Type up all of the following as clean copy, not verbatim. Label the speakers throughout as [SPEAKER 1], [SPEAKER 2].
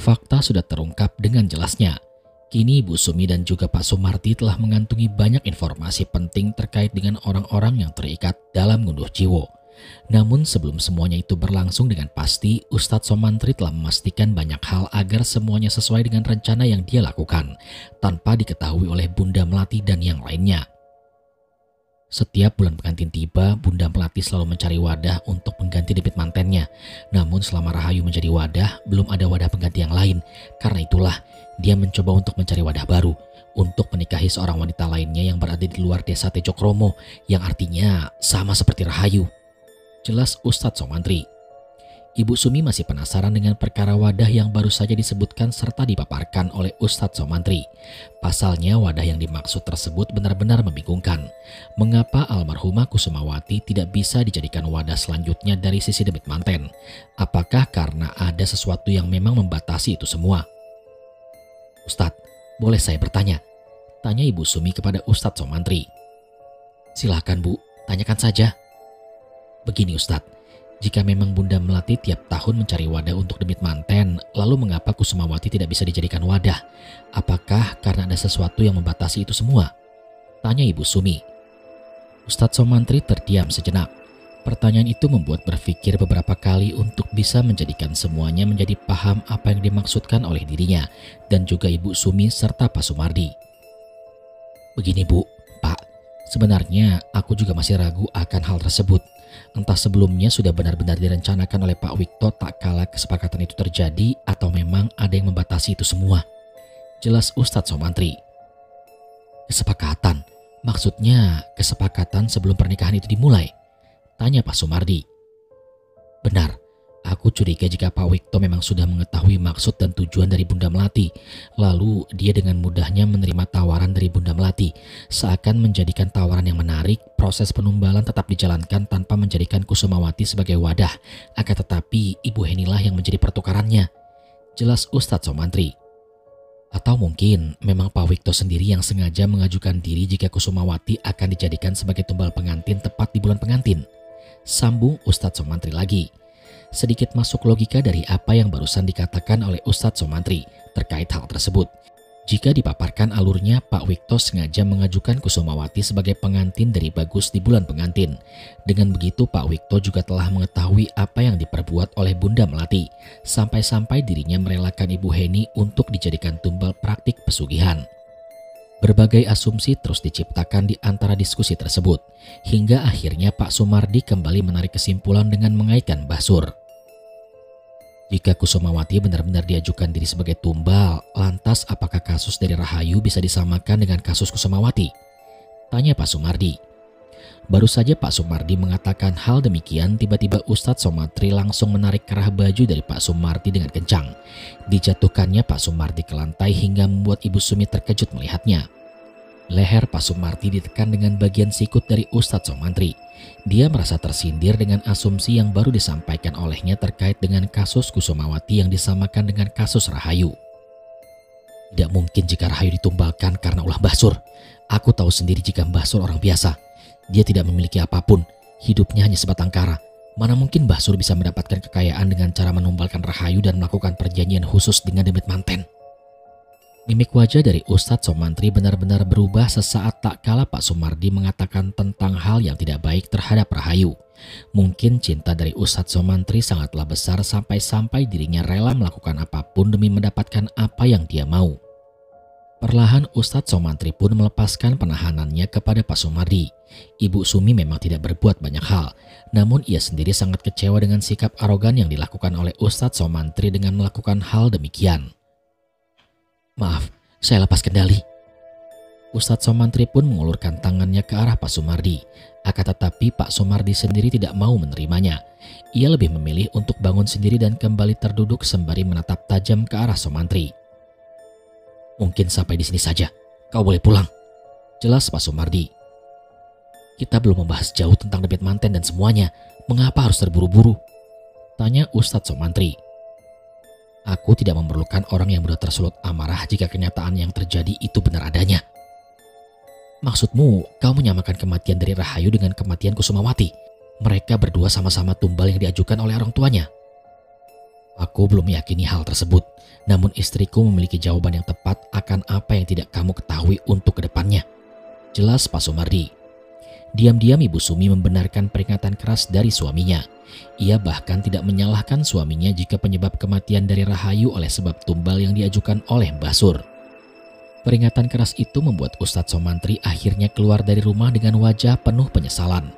[SPEAKER 1] Fakta sudah terungkap dengan jelasnya. Kini Ibu Sumi dan juga Pak Sumardi telah mengantongi banyak informasi penting terkait dengan orang-orang yang terikat dalam ngunduh jiwo. Namun sebelum semuanya itu berlangsung dengan pasti, Ustadz Somantri telah memastikan banyak hal agar semuanya sesuai dengan rencana yang dia lakukan, tanpa diketahui oleh Bunda Melati dan yang lainnya. Setiap bulan pengantin tiba, Bunda Melati selalu mencari wadah untuk mengganti debit mantennya. Namun selama Rahayu menjadi wadah, belum ada wadah pengganti yang lain. Karena itulah, dia mencoba untuk mencari wadah baru untuk menikahi seorang wanita lainnya yang berada di luar desa Tejokromo, yang artinya sama seperti Rahayu. Jelas Ustadz Somantri. Ibu Sumi masih penasaran dengan perkara wadah yang baru saja disebutkan serta dipaparkan oleh Ustadz Somantri. Pasalnya wadah yang dimaksud tersebut benar-benar membingungkan. Mengapa almarhumah Kusumawati tidak bisa dijadikan wadah selanjutnya dari sisi debit manten? Apakah karena ada sesuatu yang memang membatasi itu semua? Ustadz, boleh saya bertanya? Tanya Ibu Sumi kepada Ustadz Somantri. Silakan Bu, tanyakan saja. Begini Ustadz, jika memang Bunda Melati tiap tahun mencari wadah untuk debit manten, lalu mengapa Kusumawati tidak bisa dijadikan wadah? Apakah karena ada sesuatu yang membatasi itu semua? Tanya Ibu Sumi. Ustadz Somantri terdiam sejenak. Pertanyaan itu membuat berpikir beberapa kali untuk bisa menjadikan semuanya menjadi paham apa yang dimaksudkan oleh dirinya dan juga Ibu Sumi serta Pak Sumardi. Begini Bu, Pak, sebenarnya aku juga masih ragu akan hal tersebut. Entah sebelumnya sudah benar-benar direncanakan oleh Pak Wikto tak kala kesepakatan itu terjadi atau memang ada yang membatasi itu semua. Jelas Ustadz Somantri. Kesepakatan? Maksudnya kesepakatan sebelum pernikahan itu dimulai? Tanya Pak Sumardi. Benar, aku curiga jika Pak Wikto memang sudah mengetahui maksud dan tujuan dari Bunda Melati. Lalu dia dengan mudahnya menerima tawaran dari Bunda Melati. Seakan menjadikan tawaran yang menarik, proses penumbalan tetap dijalankan tanpa menjadikan Kusumawati sebagai wadah. Akan tetapi Ibu Henilah yang menjadi pertukarannya. Jelas Ustadz Somantri. Atau mungkin memang Pak Wikto sendiri yang sengaja mengajukan diri jika Kusumawati akan dijadikan sebagai tumbal pengantin tepat di bulan pengantin. Sambung Ustadz Somantri lagi. Sedikit masuk logika dari apa yang barusan dikatakan oleh Ustadz Somantri terkait hal tersebut. Jika dipaparkan alurnya, Pak Wikto sengaja mengajukan Kusumawati sebagai pengantin dari Bagus di bulan pengantin. Dengan begitu Pak Wikto juga telah mengetahui apa yang diperbuat oleh Bunda Melati. Sampai-sampai dirinya merelakan Ibu Heni untuk dijadikan tumbal praktik pesugihan. Berbagai asumsi terus diciptakan di antara diskusi tersebut, hingga akhirnya Pak Sumardi kembali menarik kesimpulan dengan mengaitkan Mbah Sur. Jika Kusumawati benar-benar diajukan diri sebagai tumbal, lantas apakah kasus dari Rahayu bisa disamakan dengan kasus Kusumawati? Tanya Pak Sumardi. Baru saja Pak Sumardi mengatakan hal demikian, tiba-tiba Ustadz Somantri langsung menarik kerah baju dari Pak Sumardi dengan kencang. Dijatuhkannya Pak Sumardi ke lantai hingga membuat Ibu Sumi terkejut melihatnya. Leher Pak Sumardi ditekan dengan bagian sikut dari Ustadz Somantri. Dia merasa tersindir dengan asumsi yang baru disampaikan olehnya terkait dengan kasus Kusumawati yang disamakan dengan kasus Rahayu. Tidak mungkin jika Rahayu ditumbalkan karena ulah Mbah Sur. Aku tahu sendiri jika Mbah Sur orang biasa. Dia tidak memiliki apapun, hidupnya hanya sebatang kara. Mana mungkin Mbah Sur bisa mendapatkan kekayaan dengan cara menumbalkan Rahayu dan melakukan perjanjian khusus dengan debit manten. Mimik wajah dari Ustadz Somantri benar-benar berubah sesaat tak kala Pak Sumardi mengatakan tentang hal yang tidak baik terhadap Rahayu. Mungkin cinta dari Ustadz Somantri sangatlah besar sampai-sampai dirinya rela melakukan apapun demi mendapatkan apa yang dia mau. Perlahan Ustadz Somantri pun melepaskan penahanannya kepada Pak Sumardi. Ibu Sumi memang tidak berbuat banyak hal, namun ia sendiri sangat kecewa dengan sikap arogan yang dilakukan oleh Ustadz Somantri dengan melakukan hal demikian. Maaf, saya lepas kendali. Ustadz Somantri pun mengulurkan tangannya ke arah Pak Sumardi. Akan tetapi Pak Sumardi sendiri tidak mau menerimanya. Ia lebih memilih untuk bangun sendiri dan kembali terduduk sembari menatap tajam ke arah Somantri. Mungkin sampai di sini saja. Kau boleh pulang. Jelas Pak Sumardi. Kita belum membahas jauh tentang debit manten dan semuanya. Mengapa harus terburu-buru? Tanya Ustadz Somantri. Aku tidak memerlukan orang yang mudah tersulut amarah jika kenyataan yang terjadi itu benar adanya. Maksudmu, kau menyamakan kematian dari Rahayu dengan kematian Kusumawati. Mereka berdua sama-sama tumbal yang diajukan oleh orang tuanya. Aku belum meyakini hal tersebut, namun istriku memiliki jawaban yang tepat akan apa yang tidak kamu ketahui untuk kedepannya. Jelas Pak Sumardi. Diam-diam Ibu Sumi membenarkan peringatan keras dari suaminya. Ia bahkan tidak menyalahkan suaminya jika penyebab kematian dari Rahayu oleh sebab tumbal yang diajukan oleh Mbah Sur. Peringatan keras itu membuat Ustadz Somantri akhirnya keluar dari rumah dengan wajah penuh penyesalan.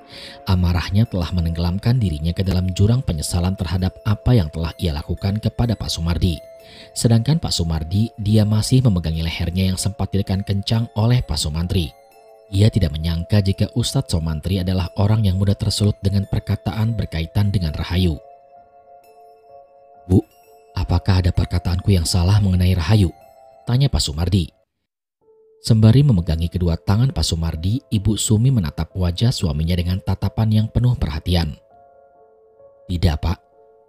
[SPEAKER 1] Amarahnya telah menenggelamkan dirinya ke dalam jurang penyesalan terhadap apa yang telah ia lakukan kepada Pak Sumardi. Sedangkan Pak Sumardi, dia masih memegangi lehernya yang sempat ditekan kencang oleh Pak Somantri. Ia tidak menyangka jika Ustadz Somantri adalah orang yang mudah tersulut dengan perkataan berkaitan dengan Rahayu. "Bu, apakah ada perkataanku yang salah mengenai Rahayu?" tanya Pak Sumardi. Sembari memegangi kedua tangan Pak Sumardi, Ibu Sumi menatap wajah suaminya dengan tatapan yang penuh perhatian. "Tidak, Pak.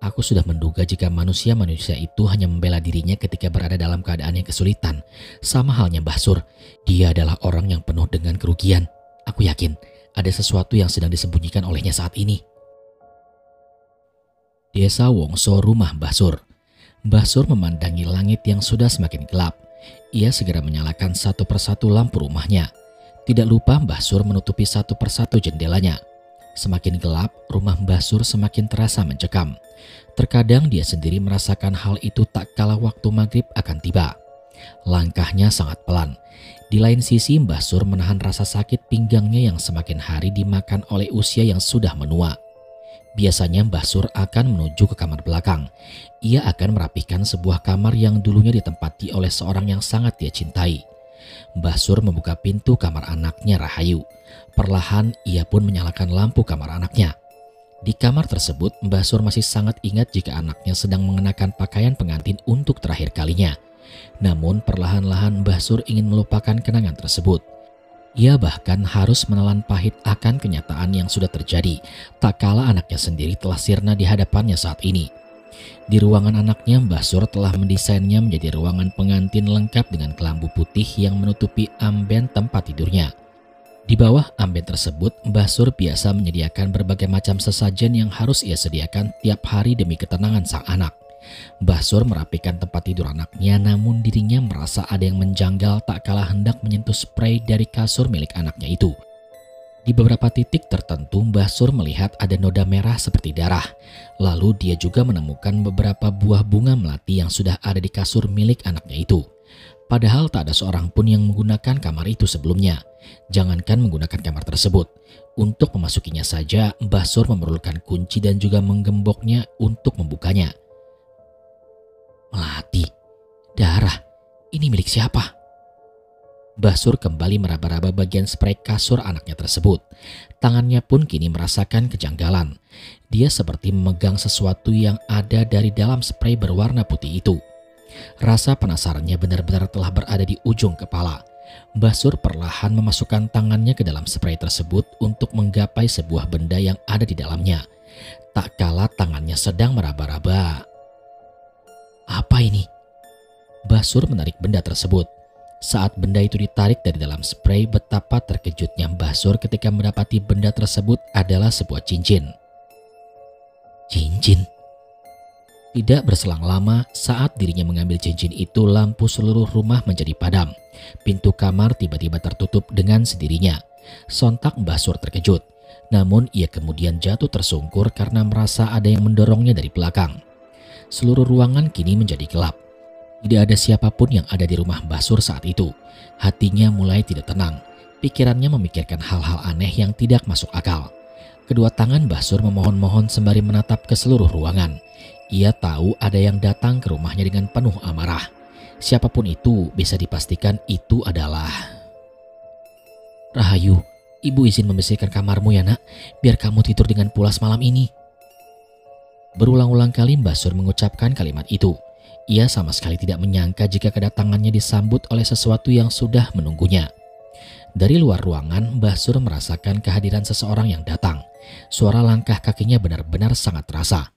[SPEAKER 1] Aku sudah menduga jika manusia-manusia itu hanya membela dirinya ketika berada dalam keadaan yang kesulitan. Sama halnya Mbah Sur, dia adalah orang yang penuh dengan kerugian. Aku yakin ada sesuatu yang sedang disembunyikan olehnya saat ini." Desa Wongso, rumah Mbah Sur. Mbah Sur memandangi langit yang sudah semakin gelap. Ia segera menyalakan satu persatu lampu rumahnya. Tidak lupa Mbah Sur menutupi satu persatu jendelanya. Semakin gelap, rumah Mbah Sur semakin terasa mencekam. Terkadang dia sendiri merasakan hal itu tak kala waktu maghrib akan tiba. Langkahnya sangat pelan. Di lain sisi Mbah Sur menahan rasa sakit pinggangnya yang semakin hari dimakan oleh usia yang sudah menua. Biasanya Mbah Sur akan menuju ke kamar belakang. Ia akan merapihkan sebuah kamar yang dulunya ditempati oleh seorang yang sangat dia cintai. Mbah Sur membuka pintu kamar anaknya Rahayu. Perlahan ia pun menyalakan lampu kamar anaknya. Di kamar tersebut Mbah Sur masih sangat ingat jika anaknya sedang mengenakan pakaian pengantin untuk terakhir kalinya. Namun perlahan-lahan Mbah Sur ingin melupakan kenangan tersebut. Ia bahkan harus menelan pahit akan kenyataan yang sudah terjadi, tak kala anaknya sendiri telah sirna di hadapannya saat ini. Di ruangan anaknya, Mbah Sur telah mendesainnya menjadi ruangan pengantin lengkap dengan kelambu putih yang menutupi amben tempat tidurnya. Di bawah amben tersebut, Mbah Sur biasa menyediakan berbagai macam sesajen yang harus ia sediakan tiap hari demi ketenangan sang anak. Mbah Sur merapikan tempat tidur anaknya, namun dirinya merasa ada yang menjanggal tak kalah hendak menyentuh spray dari kasur milik anaknya itu. Di beberapa titik tertentu Mbah Sur melihat ada noda merah seperti darah. Lalu dia juga menemukan beberapa buah bunga melati yang sudah ada di kasur milik anaknya itu. Padahal tak ada seorang pun yang menggunakan kamar itu sebelumnya. Jangankan menggunakan kamar tersebut, untuk memasukinya saja Mbah Sur memerlukan kunci dan juga menggemboknya untuk membukanya. Melati, darah, ini milik siapa? Mbah Sur kembali meraba-raba bagian spray kasur anaknya tersebut. Tangannya pun kini merasakan kejanggalan. Dia seperti memegang sesuatu yang ada dari dalam spray berwarna putih itu. Rasa penasarannya benar-benar telah berada di ujung kepala. Mbah Sur perlahan memasukkan tangannya ke dalam spray tersebut untuk menggapai sebuah benda yang ada di dalamnya. Tak kala tangannya sedang meraba-raba. Apa ini? Mbah Sur menarik benda tersebut. Saat benda itu ditarik dari dalam spray, betapa terkejutnya Mbah Sur ketika mendapati benda tersebut adalah sebuah cincin. Cincin? Tidak berselang lama, saat dirinya mengambil cincin itu, lampu seluruh rumah menjadi padam. Pintu kamar tiba-tiba tertutup dengan sendirinya. Sontak Mbah Sur terkejut. Namun ia kemudian jatuh tersungkur karena merasa ada yang mendorongnya dari belakang. Seluruh ruangan kini menjadi gelap. Tidak ada siapapun yang ada di rumah Mbah Sur saat itu. Hatinya mulai tidak tenang. Pikirannya memikirkan hal-hal aneh yang tidak masuk akal. Kedua tangan Mbah Sur memohon-mohon sembari menatap ke seluruh ruangan. Ia tahu ada yang datang ke rumahnya dengan penuh amarah. Siapapun itu bisa dipastikan itu adalah... Rahayu, ibu izin membersihkan kamarmu ya nak, biar kamu tidur dengan pulas malam ini. Berulang-ulang kali Mbah Sur mengucapkan kalimat itu. Ia sama sekali tidak menyangka jika kedatangannya disambut oleh sesuatu yang sudah menunggunya. Dari luar ruangan, Mbah Sur merasakan kehadiran seseorang yang datang. Suara langkah kakinya benar-benar sangat terasa.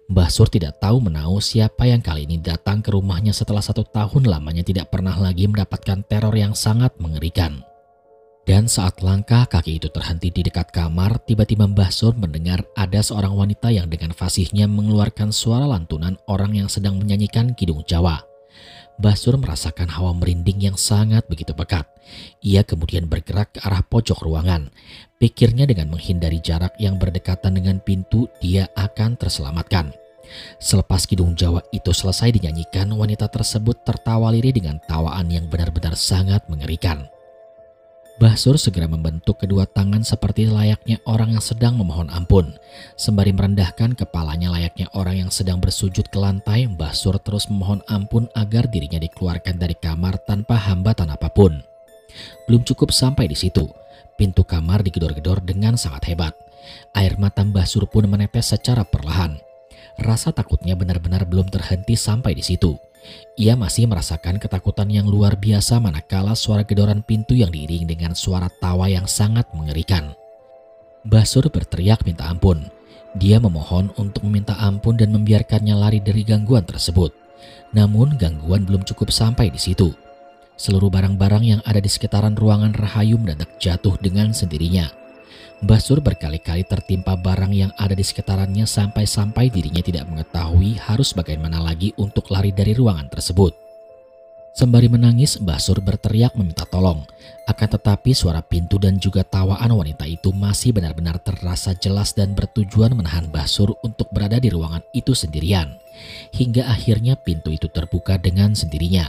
[SPEAKER 1] Mbah Sur tidak tahu menahu siapa yang kali ini datang ke rumahnya setelah 1 tahun lamanya tidak pernah lagi mendapatkan teror yang sangat mengerikan. Dan saat langkah kaki itu terhenti di dekat kamar, tiba-tiba Mbah Sur mendengar ada seorang wanita yang dengan fasihnya mengeluarkan suara lantunan orang yang sedang menyanyikan kidung Jawa. Mbah Sur merasakan hawa merinding yang sangat begitu pekat. Ia kemudian bergerak ke arah pojok ruangan. Pikirnya dengan menghindari jarak yang berdekatan dengan pintu, dia akan terselamatkan. Selepas kidung Jawa itu selesai dinyanyikan, wanita tersebut tertawa lirih dengan tawaan yang benar-benar sangat mengerikan. Mbah Sur segera membentuk kedua tangan seperti layaknya orang yang sedang memohon ampun. Sembari merendahkan kepalanya layaknya orang yang sedang bersujud ke lantai, Mbah Sur terus memohon ampun agar dirinya dikeluarkan dari kamar tanpa hambatan apapun. Belum cukup sampai di situ, pintu kamar digedor-gedor dengan sangat hebat. Air mata Mbah Sur pun menetes secara perlahan. Rasa takutnya benar-benar belum terhenti sampai di situ. Ia masih merasakan ketakutan yang luar biasa manakala suara gedoran pintu yang diiringi dengan suara tawa yang sangat mengerikan. Mbah Sur berteriak minta ampun. Dia memohon untuk meminta ampun dan membiarkannya lari dari gangguan tersebut. Namun gangguan belum cukup sampai di situ. Seluruh barang-barang yang ada di sekitaran ruangan Rahayu mendadak jatuh dengan sendirinya. Mbah Sur berkali-kali tertimpa barang yang ada di sekitarannya sampai-sampai dirinya tidak mengetahui harus bagaimana lagi untuk lari dari ruangan tersebut. Sembari menangis, Mbah Sur berteriak meminta tolong. Akan tetapi suara pintu dan juga tawaan wanita itu masih benar-benar terasa jelas dan bertujuan menahan Mbah Sur untuk berada di ruangan itu sendirian. Hingga akhirnya pintu itu terbuka dengan sendirinya.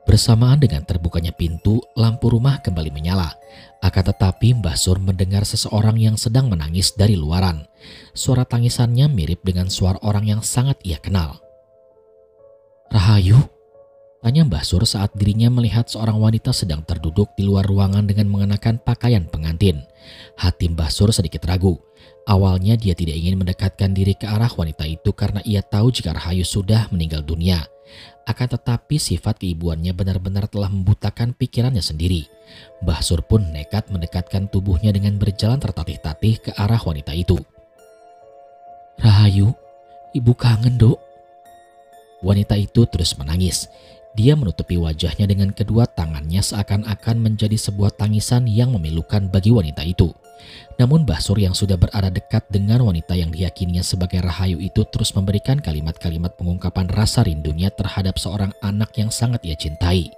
[SPEAKER 1] Bersamaan dengan terbukanya pintu, lampu rumah kembali menyala. Akan tetapi Mbah Sur mendengar seseorang yang sedang menangis dari luaran. Suara tangisannya mirip dengan suara orang yang sangat ia kenal. "Rahayu?" tanya Mbah Sur saat dirinya melihat seorang wanita sedang terduduk di luar ruangan dengan mengenakan pakaian pengantin. Hati Mbah Sur sedikit ragu. Awalnya dia tidak ingin mendekatkan diri ke arah wanita itu karena ia tahu jika Rahayu sudah meninggal dunia. Akan tetapi sifat keibuannya benar-benar telah membutakan pikirannya sendiri. Mbah Sur pun nekat mendekatkan tubuhnya dengan berjalan tertatih-tatih ke arah wanita itu. "Rahayu, ibu kangen, Dok." Wanita itu terus menangis. Dia menutupi wajahnya dengan kedua tangannya seakan-akan menjadi sebuah tangisan yang memilukan bagi wanita itu. Namun Mbah Sur yang sudah berada dekat dengan wanita yang diyakininya sebagai Rahayu itu terus memberikan kalimat-kalimat pengungkapan rasa rindunya terhadap seorang anak yang sangat ia cintai.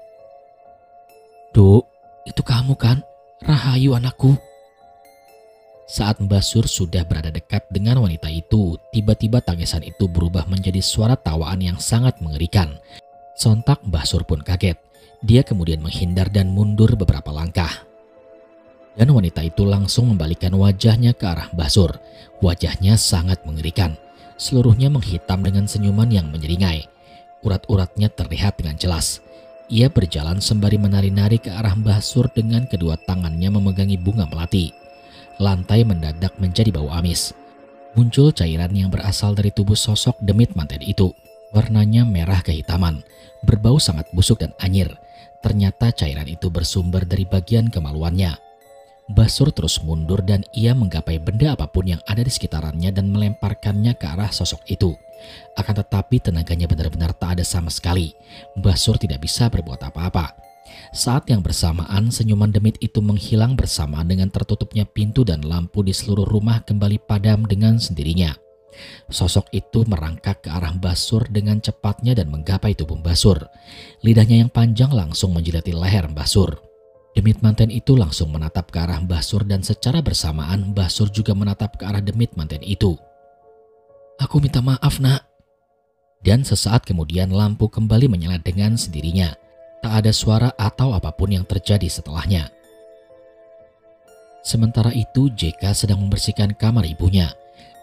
[SPEAKER 1] "Duk, itu kamu kan? Rahayu anakku." Saat Mbah Sur sudah berada dekat dengan wanita itu, tiba-tiba tangisan itu berubah menjadi suara tawaan yang sangat mengerikan. Sontak Mbah Sur pun kaget. Dia kemudian menghindar dan mundur beberapa langkah. Dan wanita itu langsung membalikkan wajahnya ke arah Mbah Sur. Wajahnya sangat mengerikan. Seluruhnya menghitam dengan senyuman yang menyeringai. Urat-uratnya terlihat dengan jelas. Ia berjalan sembari menari-nari ke arah Mbah Sur dengan kedua tangannya memegangi bunga melati. Lantai mendadak menjadi bau amis. Muncul cairan yang berasal dari tubuh sosok demit manten itu. Warnanya merah kehitaman, berbau sangat busuk dan anyir. Ternyata cairan itu bersumber dari bagian kemaluannya. Mbah Sur terus mundur dan ia menggapai benda apapun yang ada di sekitarannya dan melemparkannya ke arah sosok itu. Akan tetapi tenaganya benar-benar tak ada sama sekali. Mbah Sur tidak bisa berbuat apa-apa. Saat yang bersamaan senyuman demit itu menghilang bersamaan dengan tertutupnya pintu dan lampu di seluruh rumah kembali padam dengan sendirinya. Sosok itu merangkak ke arah Mbah Sur dengan cepatnya dan menggapai tubuh Mbah Sur. Lidahnya yang panjang langsung menjilati leher Mbah Sur. Demit manten itu langsung menatap ke arah Mbah Sur dan secara bersamaan Mbah Sur juga menatap ke arah demit manten itu. "Aku minta maaf, Nak." Dan sesaat kemudian lampu kembali menyala dengan sendirinya. Tak ada suara atau apapun yang terjadi setelahnya. Sementara itu JK sedang membersihkan kamar ibunya.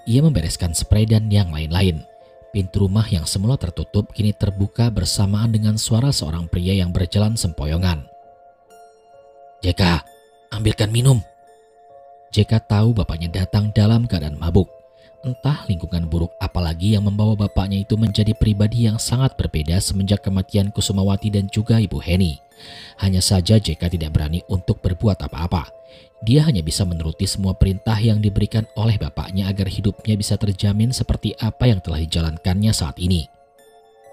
[SPEAKER 1] Ia membereskan spray dan yang lain-lain. Pintu rumah yang semula tertutup kini terbuka bersamaan dengan suara seorang pria yang berjalan sempoyongan. "JK, ambilkan minum." JK tahu bapaknya datang dalam keadaan mabuk. Entah lingkungan buruk apalagi yang membawa bapaknya itu menjadi pribadi yang sangat berbeda semenjak kematian Kusumawati dan juga Ibu Heni. Hanya saja JK tidak berani untuk berbuat apa-apa. Dia hanya bisa menuruti semua perintah yang diberikan oleh bapaknya agar hidupnya bisa terjamin seperti apa yang telah dijalankannya saat ini.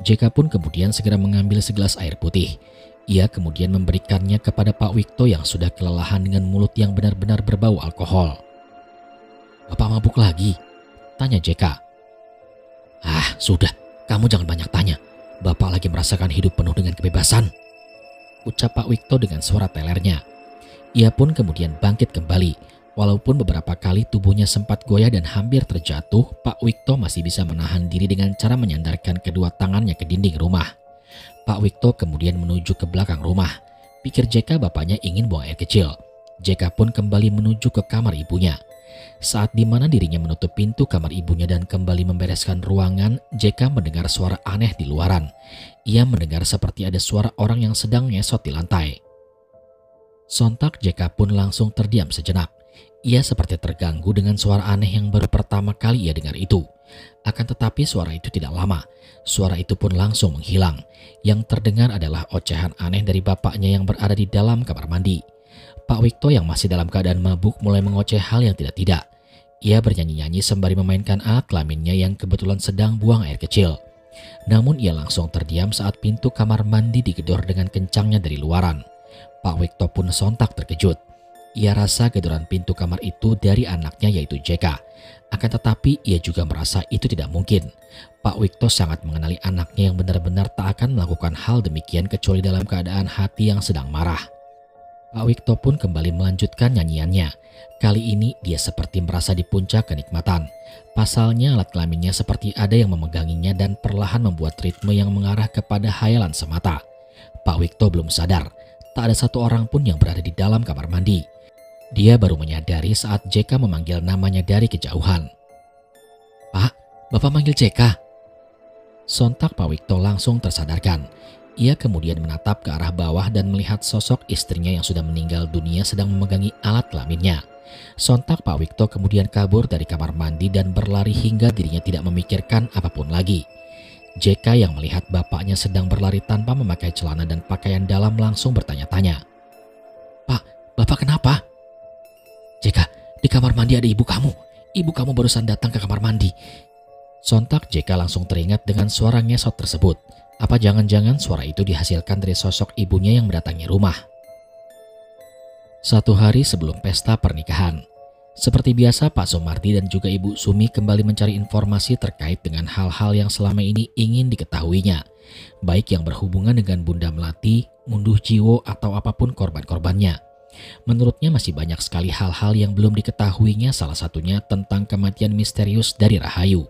[SPEAKER 1] JK pun kemudian segera mengambil segelas air putih. Ia kemudian memberikannya kepada Pak Wikto yang sudah kelelahan dengan mulut yang benar-benar berbau alkohol. "Bapak mabuk lagi?" tanya JK. "Ah, sudah, kamu jangan banyak tanya. Bapak lagi merasakan hidup penuh dengan kebebasan," ucap Pak Wikto dengan suara telernya. Ia pun kemudian bangkit kembali. Walaupun beberapa kali tubuhnya sempat goyah dan hampir terjatuh, Pak Wikto masih bisa menahan diri dengan cara menyandarkan kedua tangannya ke dinding rumah. Pak Wikto kemudian menuju ke belakang rumah. Pikir JK bapaknya ingin buang air kecil. JK pun kembali menuju ke kamar ibunya. Saat dimana dirinya menutup pintu kamar ibunya dan kembali membereskan ruangan, JK mendengar suara aneh di luaran. Ia mendengar seperti ada suara orang yang sedang ngesot di lantai. Sontak JK pun langsung terdiam sejenak. Ia seperti terganggu dengan suara aneh yang baru pertama kali ia dengar itu. Akan tetapi suara itu tidak lama. Suara itu pun langsung menghilang. Yang terdengar adalah ocehan aneh dari bapaknya yang berada di dalam kamar mandi. Pak Wikto yang masih dalam keadaan mabuk mulai mengoceh hal yang tidak-tidak. Ia bernyanyi-nyanyi sembari memainkan alat kelaminnya yang kebetulan sedang buang air kecil. Namun ia langsung terdiam saat pintu kamar mandi digedor dengan kencangnya dari luaran. Pak Wikto pun sontak terkejut. Ia rasa gedoran pintu kamar itu dari anaknya yaitu JK. Akan tetapi ia juga merasa itu tidak mungkin. Pak Wikto sangat mengenali anaknya yang benar-benar tak akan melakukan hal demikian kecuali dalam keadaan hati yang sedang marah. Pak Wikto pun kembali melanjutkan nyanyiannya. Kali ini dia seperti merasa di puncak kenikmatan. Pasalnya alat kelaminnya seperti ada yang memeganginya dan perlahan membuat ritme yang mengarah kepada hayalan semata. Pak Wikto belum sadar. Tak ada satu orang pun yang berada di dalam kamar mandi. Dia baru menyadari saat JK memanggil namanya dari kejauhan. "Pak, Bapak manggil JK?" Sontak Pak Wikto langsung tersadarkan. Ia kemudian menatap ke arah bawah dan melihat sosok istrinya yang sudah meninggal dunia sedang memegangi alat kelaminnya. Sontak Pak Wikto kemudian kabur dari kamar mandi dan berlari hingga dirinya tidak memikirkan apapun lagi. JK yang melihat bapaknya sedang berlari tanpa memakai celana dan pakaian dalam langsung bertanya-tanya. "Pak, Bapak kenapa?" "JK, di kamar mandi ada ibu kamu. Ibu kamu barusan datang ke kamar mandi." Sontak JK langsung teringat dengan suara ngesot tersebut. Apa jangan-jangan suara itu dihasilkan dari sosok ibunya yang mendatangi rumah? Satu hari sebelum pesta pernikahan. Seperti biasa, Pak Sumardi dan juga Ibu Sumi kembali mencari informasi terkait dengan hal-hal yang selama ini ingin diketahuinya. Baik yang berhubungan dengan Bunda Melati, Ngunduh Jiwo, atau apapun korban-korbannya. Menurutnya masih banyak sekali hal-hal yang belum diketahuinya, salah satunya tentang kematian misterius dari Rahayu.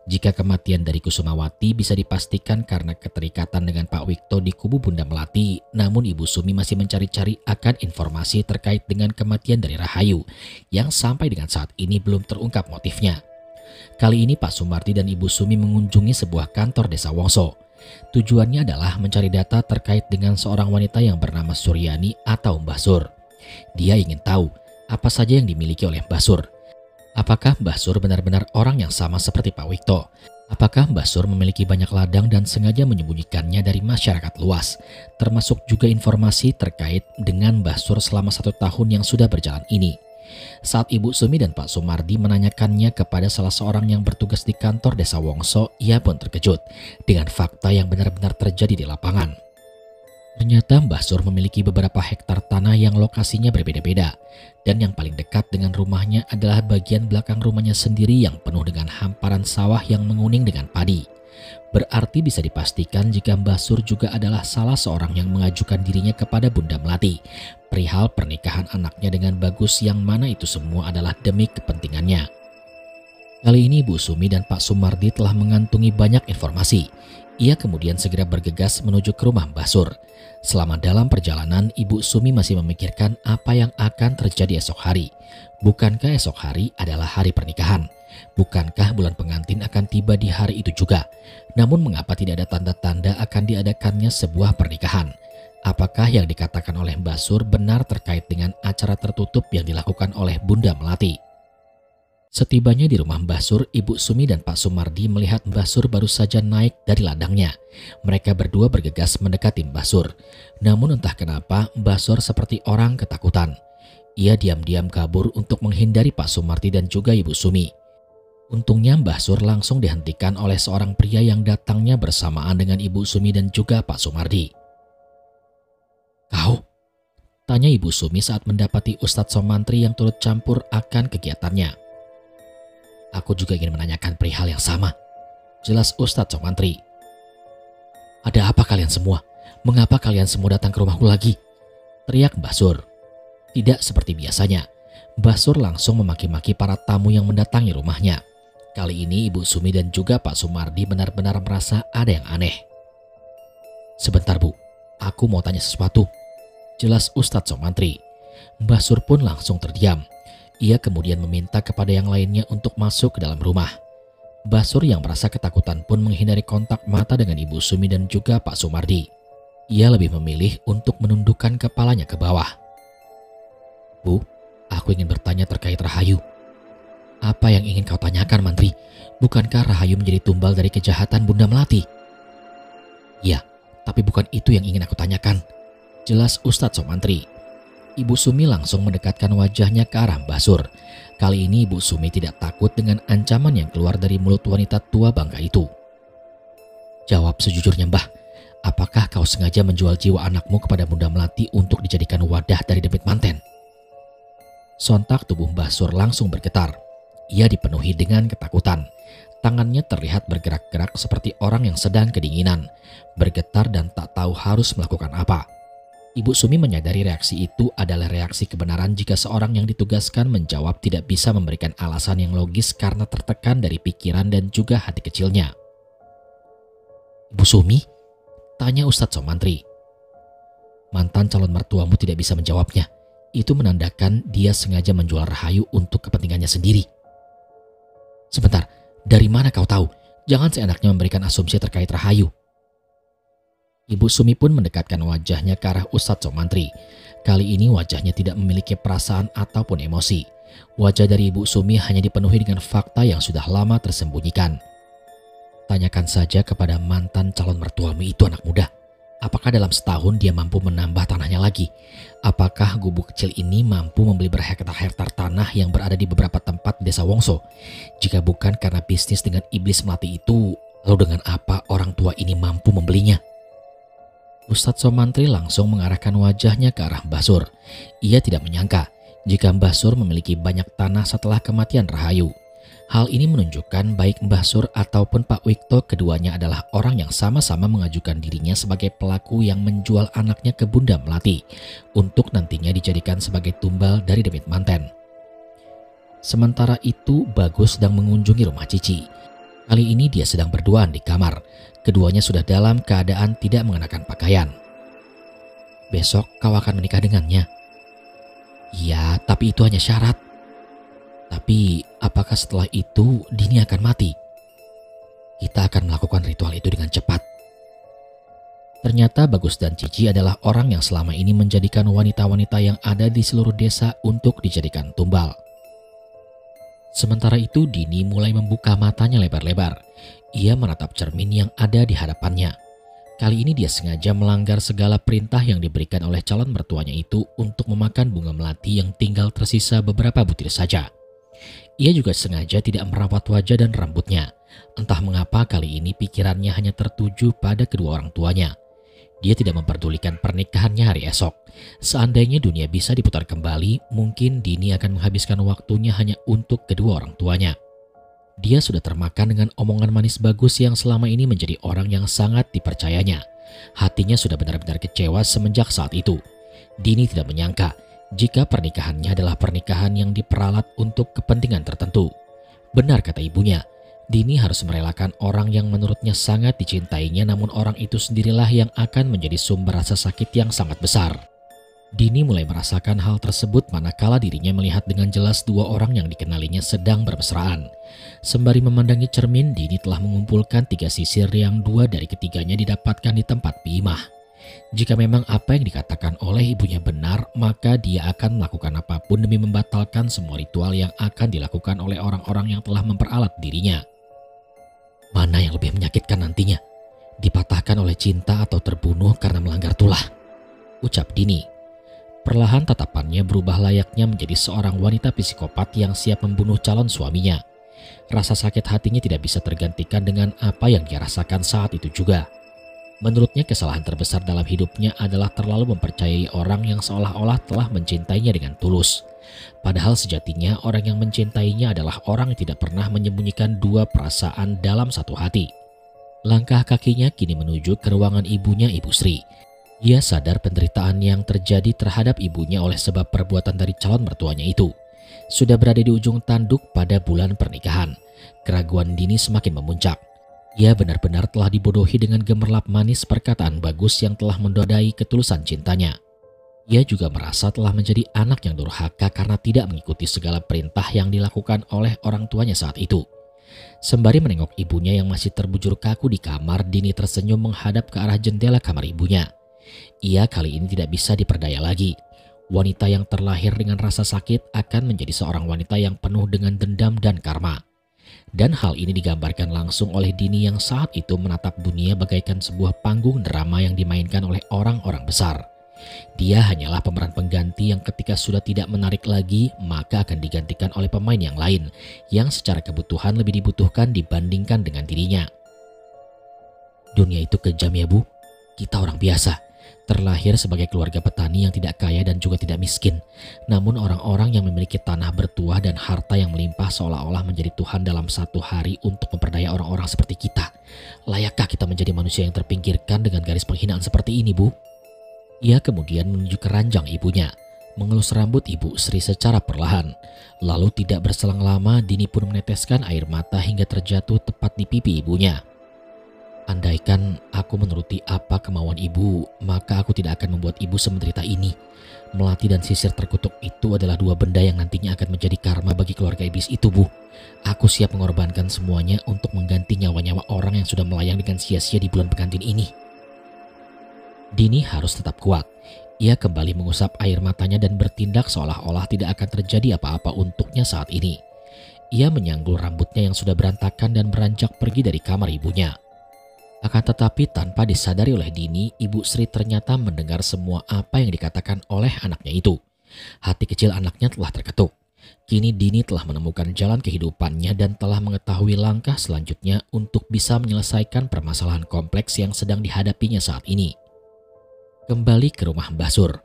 [SPEAKER 1] Jika kematian dari Kusumawati bisa dipastikan karena keterikatan dengan Pak Wikto di kubu Bunda Melati, namun Ibu Sumi masih mencari-cari akan informasi terkait dengan kematian dari Rahayu yang sampai dengan saat ini belum terungkap motifnya. Kali ini Pak Sumardi dan Ibu Sumi mengunjungi sebuah kantor Desa Wongso. Tujuannya adalah mencari data terkait dengan seorang wanita yang bernama Suryani atau Mbah Sur. Dia ingin tahu apa saja yang dimiliki oleh Mbah Sur. Apakah Mbah Sur benar-benar orang yang sama seperti Pak Wikto? Apakah Mbah Sur memiliki banyak ladang dan sengaja menyembunyikannya dari masyarakat luas? Termasuk juga informasi terkait dengan Mbah Sur selama 1 tahun yang sudah berjalan ini. Saat Ibu Sumi dan Pak Sumardi menanyakannya kepada salah seorang yang bertugas di kantor Desa Wongso, ia pun terkejut dengan fakta yang benar-benar terjadi di lapangan. Ternyata Mbah Sur memiliki beberapa hektar tanah yang lokasinya berbeda-beda, dan yang paling dekat dengan rumahnya adalah bagian belakang rumahnya sendiri yang penuh dengan hamparan sawah yang menguning dengan padi. Berarti bisa dipastikan jika Mbah Sur juga adalah salah seorang yang mengajukan dirinya kepada Bunda Melati perihal pernikahan anaknya dengan Bagus, yang mana itu semua adalah demi kepentingannya. Kali ini Bu Sumi dan Pak Sumardi telah mengantungi banyak informasi. Ia kemudian segera bergegas menuju ke rumah Mbah Sur. Selama dalam perjalanan, Ibu Sumi masih memikirkan apa yang akan terjadi esok hari. Bukankah esok hari adalah hari pernikahan? Bukankah bulan pengantin akan tiba di hari itu juga? Namun mengapa tidak ada tanda-tanda akan diadakannya sebuah pernikahan? Apakah yang dikatakan oleh Mbah Sur benar terkait dengan acara tertutup yang dilakukan oleh Bunda Melati? Setibanya di rumah Mbah Sur, Ibu Sumi dan Pak Sumardi melihat Mbah Sur baru saja naik dari ladangnya. Mereka berdua bergegas mendekati Mbah Sur. Namun entah kenapa Mbah Sur seperti orang ketakutan. Ia diam-diam kabur untuk menghindari Pak Sumardi dan juga Ibu Sumi. Untungnya Mbah Sur langsung dihentikan oleh seorang pria yang datangnya bersamaan dengan Ibu Sumi dan juga Pak Sumardi. Kau? Tanya Ibu Sumi saat mendapati Ustadz Somantri yang turut campur akan kegiatannya. Aku juga ingin menanyakan perihal yang sama, jelas Ustadz Somantri. Ada apa kalian semua? Mengapa kalian semua datang ke rumahku lagi? Teriak Mbah Sur. Tidak seperti biasanya, Mbah Sur langsung memaki-maki para tamu yang mendatangi rumahnya. Kali ini Ibu Sumi dan juga Pak Sumardi benar-benar merasa ada yang aneh. Sebentar Bu, aku mau tanya sesuatu, jelas Ustadz Somantri. Mbah Sur pun langsung terdiam. Ia kemudian meminta kepada yang lainnya untuk masuk ke dalam rumah. Mbah Sur yang merasa ketakutan pun menghindari kontak mata dengan Ibu Sumi dan juga Pak Sumardi. Ia lebih memilih untuk menundukkan kepalanya ke bawah. Bu, aku ingin bertanya terkait Rahayu. Apa yang ingin kau tanyakan, Mantri? Bukankah Rahayu menjadi tumbal dari kejahatan Bunda Melati? Ya, tapi bukan itu yang ingin aku tanyakan, jelas Ustadz Somantri. Ibu Sumi langsung mendekatkan wajahnya ke arah Mbah Sur. Kali ini Ibu Sumi tidak takut dengan ancaman yang keluar dari mulut wanita tua bangka itu. Jawab sejujurnya, Mbah. Apakah kau sengaja menjual jiwa anakmu kepada Bunda Melati untuk dijadikan wadah dari demit manten? Sontak tubuh Mbah Sur langsung bergetar. Ia dipenuhi dengan ketakutan. Tangannya terlihat bergerak-gerak seperti orang yang sedang kedinginan, bergetar dan tak tahu harus melakukan apa. Ibu Sumi menyadari reaksi itu adalah reaksi kebenaran jika seorang yang ditugaskan menjawab tidak bisa memberikan alasan yang logis karena tertekan dari pikiran dan juga hati kecilnya. Ibu Sumi? Tanya Ustadz Somantri. Mantan calon mertuamu tidak bisa menjawabnya. Itu menandakan dia sengaja menjual Rahayu untuk kepentingannya sendiri. Sebentar, dari mana kau tahu? Jangan seenaknya memberikan asumsi terkait Rahayu. Ibu Sumi pun mendekatkan wajahnya ke arah Ustadz Somantri. Kali ini wajahnya tidak memiliki perasaan ataupun emosi. Wajah dari Ibu Sumi hanya dipenuhi dengan fakta yang sudah lama tersembunyikan. Tanyakan saja kepada mantan calon mertuamu itu, anak muda. Apakah dalam setahun dia mampu menambah tanahnya lagi? Apakah gubuk kecil ini mampu membeli berhektar-hektar tanah yang berada di beberapa tempat di Desa Wongso? Jika bukan karena bisnis dengan iblis melati itu, lalu dengan apa orang tua ini mampu membelinya? Ustadz Somantri langsung mengarahkan wajahnya ke arah Mbah Sur. Ia tidak menyangka jika Mbah Sur memiliki banyak tanah setelah kematian Rahayu. Hal ini menunjukkan baik Mbah Sur ataupun Pak Wikto keduanya adalah orang yang sama-sama mengajukan dirinya sebagai pelaku yang menjual anaknya ke Bunda Melati untuk nantinya dijadikan sebagai tumbal dari demit manten. Sementara itu Bagus sedang mengunjungi rumah Cici. Kali ini dia sedang berduaan di kamar. Keduanya sudah dalam keadaan tidak mengenakan pakaian. Besok kau akan menikah dengannya? Iya, tapi itu hanya syarat. Tapi apakah setelah itu Dini akan mati? Kita akan melakukan ritual itu dengan cepat. Ternyata Bagus dan Cici adalah orang yang selama ini menjadikan wanita-wanita yang ada di seluruh desa untuk dijadikan tumbal. Sementara itu Dini mulai membuka matanya lebar-lebar. Ia menatap cermin yang ada di hadapannya. Kali ini dia sengaja melanggar segala perintah yang diberikan oleh calon mertuanya itu untuk memakan bunga melati yang tinggal tersisa beberapa butir saja. Ia juga sengaja tidak merawat wajah dan rambutnya. Entah mengapa kali ini pikirannya hanya tertuju pada kedua orang tuanya. Dia tidak memperdulikan pernikahannya hari esok. Seandainya dunia bisa diputar kembali, mungkin Dini akan menghabiskan waktunya hanya untuk kedua orang tuanya. Dia sudah termakan dengan omongan manis Bagus yang selama ini menjadi orang yang sangat dipercayanya. Hatinya sudah benar-benar kecewa semenjak saat itu. Dini tidak menyangka jika pernikahannya adalah pernikahan yang diperalat untuk kepentingan tertentu. Benar kata ibunya, Dini harus merelakan orang yang menurutnya sangat dicintainya, namun orang itu sendirilah yang akan menjadi sumber rasa sakit yang sangat besar. Dini mulai merasakan hal tersebut manakala dirinya melihat dengan jelas dua orang yang dikenalinya sedang bermesraan. Sembari memandangi cermin, Dini telah mengumpulkan 3 sisir yang 2 dari ketiganya didapatkan di tempat Bimah. Jika memang apa yang dikatakan oleh ibunya benar, maka dia akan melakukan apapun demi membatalkan semua ritual yang akan dilakukan oleh orang-orang yang telah memperalat dirinya. Mana yang lebih menyakitkan nantinya? Dipatahkan oleh cinta atau terbunuh karena melanggar tulah? Ucap Dini. Perlahan tatapannya berubah layaknya menjadi seorang wanita psikopat yang siap membunuh calon suaminya. Rasa sakit hatinya tidak bisa tergantikan dengan apa yang dia rasakan saat itu juga. Menurutnya kesalahan terbesar dalam hidupnya adalah terlalu mempercayai orang yang seolah-olah telah mencintainya dengan tulus. Padahal sejatinya orang yang mencintainya adalah orang yang tidak pernah menyembunyikan dua perasaan dalam satu hati. Langkah kakinya kini menuju ke ruangan ibunya, Ibu Sri. Ia sadar penderitaan yang terjadi terhadap ibunya oleh sebab perbuatan dari calon mertuanya itu. Sudah berada di ujung tanduk pada bulan pernikahan. Keraguan Dini semakin memuncak. Ia benar-benar telah dibodohi dengan gemerlap manis perkataan bagus yang telah mendodai ketulusan cintanya. Ia juga merasa telah menjadi anak yang durhaka karena tidak mengikuti segala perintah yang dilakukan oleh orang tuanya saat itu. Sembari menengok ibunya yang masih terbujur kaku di kamar, Dini tersenyum menghadap ke arah jendela kamar ibunya. Ia kali ini tidak bisa diperdaya lagi. Wanita yang terlahir dengan rasa sakit akan menjadi seorang wanita yang penuh dengan dendam dan karma. Dan hal ini digambarkan langsung oleh Dini yang saat itu menatap dunia bagaikan sebuah panggung drama yang dimainkan oleh orang-orang besar. Dia hanyalah pemeran pengganti yang ketika sudah tidak menarik lagi, maka akan digantikan oleh pemain yang lain yang secara kebutuhan lebih dibutuhkan dibandingkan dengan dirinya. Dunia itu kejam ya Bu. Kita orang biasa. Terlahir sebagai keluarga petani yang tidak kaya dan juga tidak miskin. Namun orang-orang yang memiliki tanah bertuah dan harta yang melimpah seolah-olah menjadi Tuhan dalam satu hari untuk memperdaya orang-orang seperti kita. Layakkah kita menjadi manusia yang terpinggirkan dengan garis penghinaan seperti ini, Bu? Ia kemudian menuju ke ranjang ibunya, mengelus rambut Ibu Sri secara perlahan. Lalu tidak berselang lama Dini pun meneteskan air mata hingga terjatuh tepat di pipi ibunya. Andaikan aku menuruti apa kemauan ibu, maka aku tidak akan membuat ibu semenderita ini. Melati dan sisir terkutuk itu adalah dua benda yang nantinya akan menjadi karma bagi keluarga iblis itu, Bu. Aku siap mengorbankan semuanya untuk mengganti nyawa-nyawa orang yang sudah melayang dengan sia-sia di bulan pengantin ini. Dini harus tetap kuat. Ia kembali mengusap air matanya dan bertindak seolah-olah tidak akan terjadi apa-apa untuknya saat ini. Ia menyanggul rambutnya yang sudah berantakan dan beranjak pergi dari kamar ibunya. Akan tetapi tanpa disadari oleh Dini, Ibu Sri ternyata mendengar semua apa yang dikatakan oleh anaknya itu. Hati kecil anaknya telah terketuk. Kini Dini telah menemukan jalan kehidupannya dan telah mengetahui langkah selanjutnya untuk bisa menyelesaikan permasalahan kompleks yang sedang dihadapinya saat ini. Kembali ke rumah Mbah Sur.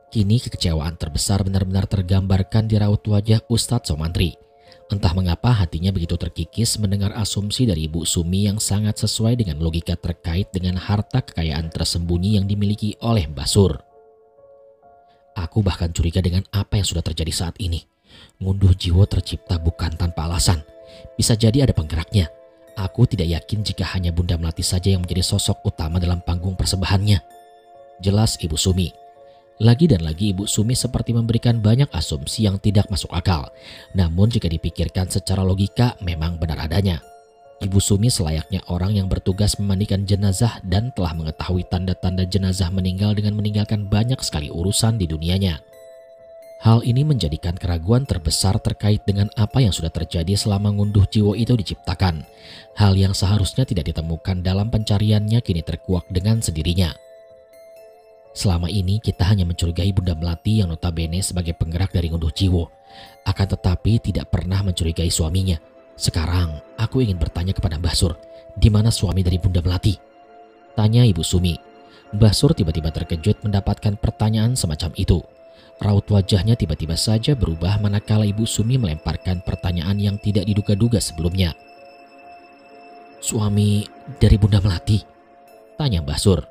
[SPEAKER 1] Kini kekecewaan terbesar benar-benar tergambarkan di raut wajah Ustadz Somantri. Entah mengapa hatinya begitu terkikis mendengar asumsi dari Ibu Sumi yang sangat sesuai dengan logika terkait dengan harta kekayaan tersembunyi yang dimiliki oleh Mbah Sur. Aku bahkan curiga dengan apa yang sudah terjadi saat ini. Ngunduh jiwa tercipta bukan tanpa alasan. Bisa jadi ada penggeraknya. Aku tidak yakin jika hanya Bunda Melati saja yang menjadi sosok utama dalam panggung persembahannya. Jelas Ibu Sumi. Lagi dan lagi Ibu Sumi seperti memberikan banyak asumsi yang tidak masuk akal. Namun jika dipikirkan secara logika memang benar adanya. Ibu Sumi selayaknya orang yang bertugas memandikan jenazah dan telah mengetahui tanda-tanda jenazah meninggal dengan meninggalkan banyak sekali urusan di dunianya. Hal ini menjadikan keraguan terbesar terkait dengan apa yang sudah terjadi selama ngunduh jiwa itu diciptakan. Hal yang seharusnya tidak ditemukan dalam pencariannya kini terkuak dengan sendirinya. Selama ini kita hanya mencurigai Bunda Melati yang notabene sebagai penggerak dari ngunduh jiwa. Akan tetapi tidak pernah mencurigai suaminya. Sekarang aku ingin bertanya kepada Mbah Sur, di mana suami dari Bunda Melati? Tanya Ibu Sumi. Mbah Sur tiba-tiba terkejut mendapatkan pertanyaan semacam itu. Raut wajahnya tiba-tiba saja berubah manakala Ibu Sumi melemparkan pertanyaan yang tidak diduga-duga sebelumnya. Suami dari Bunda Melati? Tanya Mbah Sur.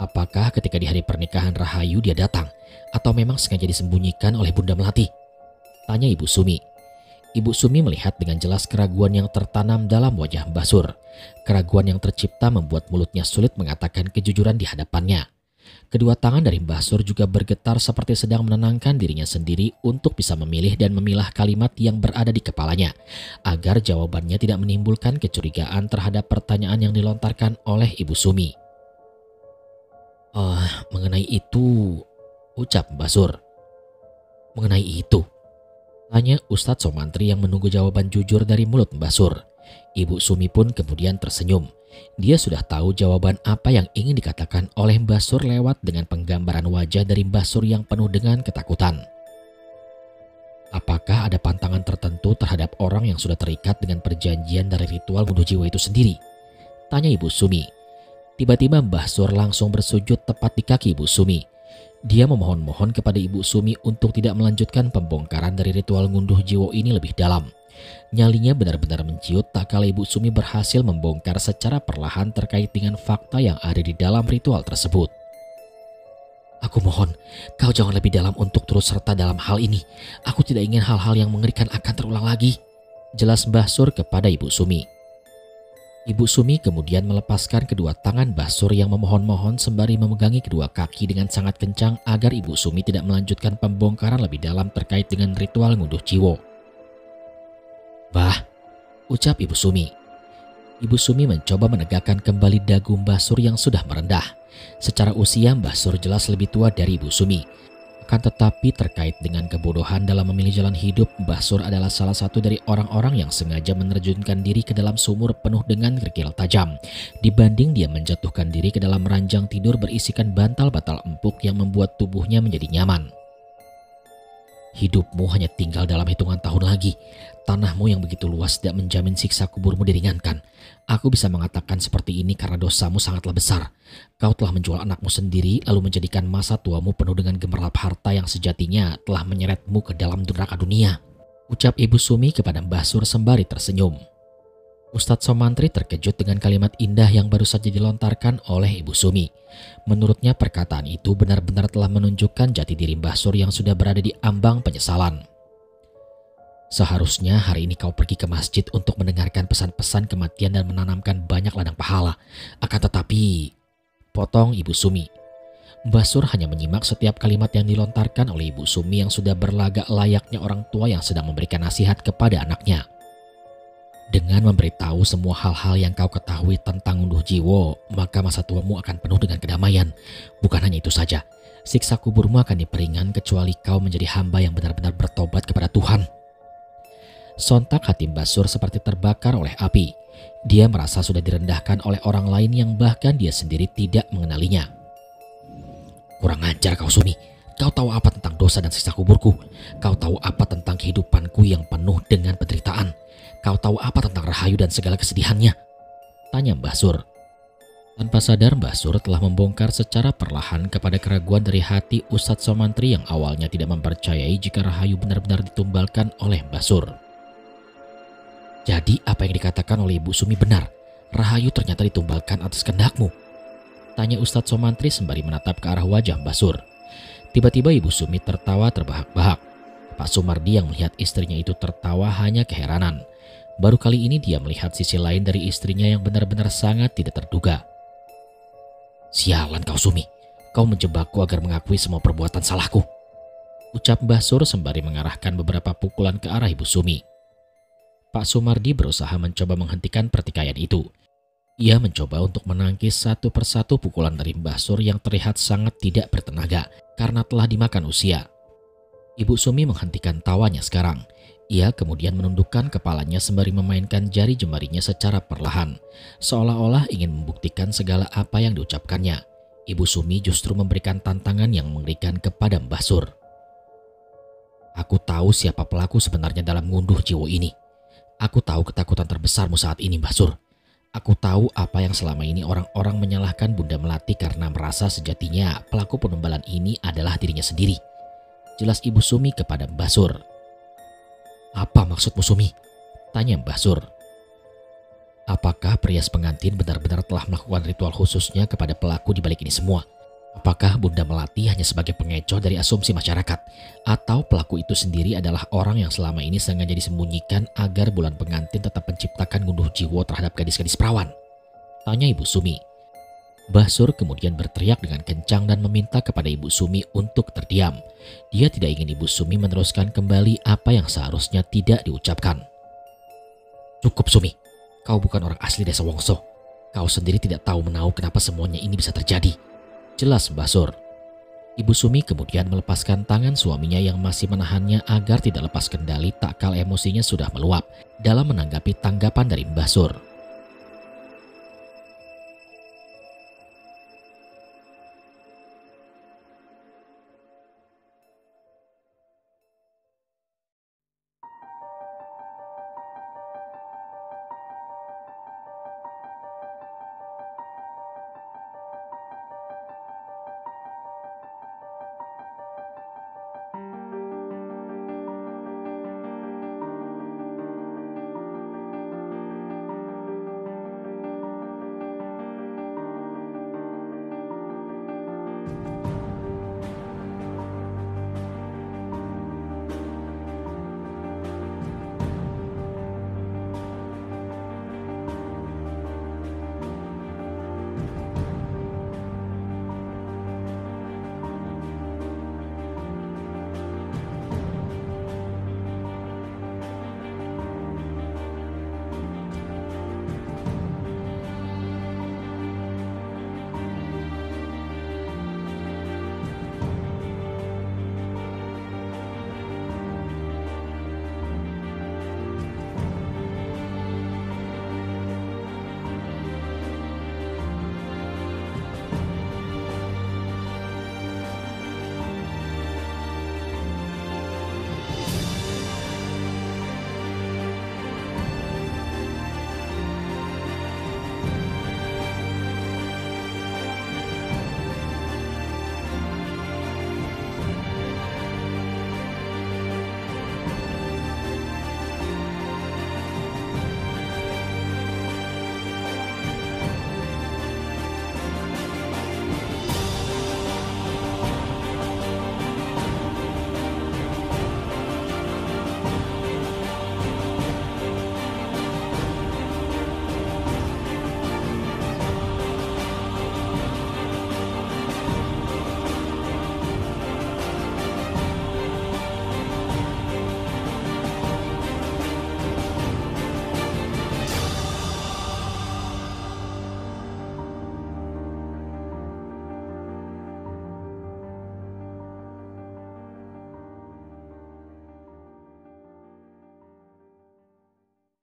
[SPEAKER 1] Apakah ketika di hari pernikahan Rahayu dia datang atau memang sengaja disembunyikan oleh Bunda Melati? Tanya Ibu Sumi. Ibu Sumi melihat dengan jelas keraguan yang tertanam dalam wajah Mbah Sur. Keraguan yang tercipta membuat mulutnya sulit mengatakan kejujuran di hadapannya. Kedua tangan dari Mbah Sur juga bergetar seperti sedang menenangkan dirinya sendiri untuk bisa memilih dan memilah kalimat yang berada di kepalanya agar jawabannya tidak menimbulkan kecurigaan terhadap pertanyaan yang dilontarkan oleh Ibu Sumi. Mengenai itu, ucap Mbah Sur. Mengenai itu? Tanya Ustadz Somantri yang menunggu jawaban jujur dari mulut Mbah Sur. Ibu Sumi pun kemudian tersenyum. Dia sudah tahu jawaban apa yang ingin dikatakan oleh Mbah Sur lewat dengan penggambaran wajah dari Mbah Sur yang penuh dengan ketakutan. Apakah ada pantangan tertentu terhadap orang yang sudah terikat dengan perjanjian dari ritual ngunduh jiwa itu sendiri? Tanya Ibu Sumi. Tiba-tiba Mbah Sur langsung bersujud tepat di kaki Ibu Sumi. Dia memohon-mohon kepada Ibu Sumi untuk tidak melanjutkan pembongkaran dari ritual ngunduh jiwa ini lebih dalam. Nyalinya benar-benar menciut tak kala Ibu Sumi berhasil membongkar secara perlahan terkait dengan fakta yang ada di dalam ritual tersebut. Aku mohon, kau jangan lebih dalam untuk turut serta dalam hal ini. Aku tidak ingin hal-hal yang mengerikan akan terulang lagi, jelas Mbah Sur kepada Ibu Sumi. Ibu Sumi kemudian melepaskan kedua tangan Mbah Sur yang memohon-mohon sembari memegangi kedua kaki dengan sangat kencang agar Ibu Sumi tidak melanjutkan pembongkaran lebih dalam terkait dengan ritual ngunduh jiwa. Bah, ucap Ibu Sumi. Ibu Sumi mencoba menegakkan kembali dagu Mbah Sur yang sudah merendah. Secara usia Mbah Sur jelas lebih tua dari Ibu Sumi. Akan tetapi terkait dengan kebodohan dalam memilih jalan hidup, Mbah Sur adalah salah satu dari orang-orang yang sengaja menerjunkan diri ke dalam sumur penuh dengan kerikil tajam, dibanding dia menjatuhkan diri ke dalam ranjang tidur berisikan bantal-bantal empuk yang membuat tubuhnya menjadi nyaman. Hidupmu hanya tinggal dalam hitungan tahun lagi. Tanahmu yang begitu luas tidak menjamin siksa kuburmu diringankan. Aku bisa mengatakan seperti ini karena dosamu sangatlah besar. Kau telah menjual anakmu sendiri lalu menjadikan masa tuamu penuh dengan gemerlap harta yang sejatinya telah menyeretmu ke dalam neraka dunia, ucap Ibu Sumi kepada Mbah Sur sembari tersenyum. Ustadz Somantri terkejut dengan kalimat indah yang baru saja dilontarkan oleh Ibu Sumi. Menurutnya perkataan itu benar-benar telah menunjukkan jati diri Mbah Sur yang sudah berada di ambang penyesalan. Seharusnya hari ini kau pergi ke masjid untuk mendengarkan pesan-pesan kematian dan menanamkan banyak ladang pahala. Akan tetapi, potong Ibu Sumi. Mbah Sur hanya menyimak setiap kalimat yang dilontarkan oleh Ibu Sumi yang sudah berlagak layaknya orang tua yang sedang memberikan nasihat kepada anaknya. Dengan memberitahu semua hal-hal yang kau ketahui tentang ngunduh jiwa, maka masa tuamu akan penuh dengan kedamaian. Bukan hanya itu saja, siksa kuburmu akan diperingan kecuali kau menjadi hamba yang benar-benar bertobat kepada Tuhan. Sontak hati Mbah Sur seperti terbakar oleh api. Dia merasa sudah direndahkan oleh orang lain yang bahkan dia sendiri tidak mengenalinya. Kurang ajar kau Sumi, kau tahu apa tentang dosa dan siksa kuburku? Kau tahu apa tentang kehidupanku yang penuh dengan penderitaan? Kau tahu apa tentang Rahayu dan segala kesedihannya? Tanya Mbah Sur. Tanpa sadar Mbah Sur telah membongkar secara perlahan kepada keraguan dari hati Ustadz Somantri yang awalnya tidak mempercayai jika Rahayu benar-benar ditumbalkan oleh Mbah Sur. Jadi apa yang dikatakan oleh Ibu Sumi benar? Rahayu ternyata ditumbalkan atas kehendakmu? Tanya Ustadz Somantri sembari menatap ke arah wajah Mbah Sur. Tiba-tiba Ibu Sumi tertawa terbahak-bahak. Pak Sumardi yang melihat istrinya itu tertawa hanya keheranan. Baru kali ini dia melihat sisi lain dari istrinya yang benar-benar sangat tidak terduga. Sialan kau Sumi, kau menjebakku agar mengakui semua perbuatan salahku, ucap Mbah Sur sembari mengarahkan beberapa pukulan ke arah Ibu Sumi. Pak Sumardi berusaha mencoba menghentikan pertikaian itu. Ia mencoba untuk menangkis satu persatu pukulan dari Mbah Sur yang terlihat sangat tidak bertenaga karena telah dimakan usia. Ibu Sumi menghentikan tawanya sekarang. Ia kemudian menundukkan kepalanya sembari memainkan jari jemarinya secara perlahan, seolah-olah ingin membuktikan segala apa yang diucapkannya. Ibu Sumi justru memberikan tantangan yang mengerikan kepada Mbah Sur. Aku tahu siapa pelaku sebenarnya dalam ngunduh jiwa ini. Aku tahu ketakutan terbesarmu saat ini, Mbah Sur. Aku tahu apa yang selama ini orang-orang menyalahkan Bunda Melati karena merasa sejatinya pelaku penumbalan ini adalah dirinya sendiri, jelas Ibu Sumi kepada Mbah Sur. Apa maksudmu Sumi? Tanya Mbah Sur. Apakah perias pengantin benar-benar telah melakukan ritual khususnya kepada pelaku di balik ini semua? Apakah Bunda Melati hanya sebagai pengecoh dari asumsi masyarakat? Atau pelaku itu sendiri adalah orang yang selama ini sengaja disembunyikan agar bulan pengantin tetap menciptakan ngunduh jiwa terhadap gadis-gadis perawan? Tanya Ibu Sumi. Mbah Sur kemudian berteriak dengan kencang dan meminta kepada Ibu Sumi untuk terdiam. Dia tidak ingin Ibu Sumi meneruskan kembali apa yang seharusnya tidak diucapkan. Cukup Sumi, kau bukan orang asli desa Wongso. Kau sendiri tidak tahu menahu kenapa semuanya ini bisa terjadi, jelas Mbah Sur. Ibu Sumi kemudian melepaskan tangan suaminya yang masih menahannya agar tidak lepas kendali tak kala emosinya sudah meluap dalam menanggapi tanggapan dari Mbah Sur.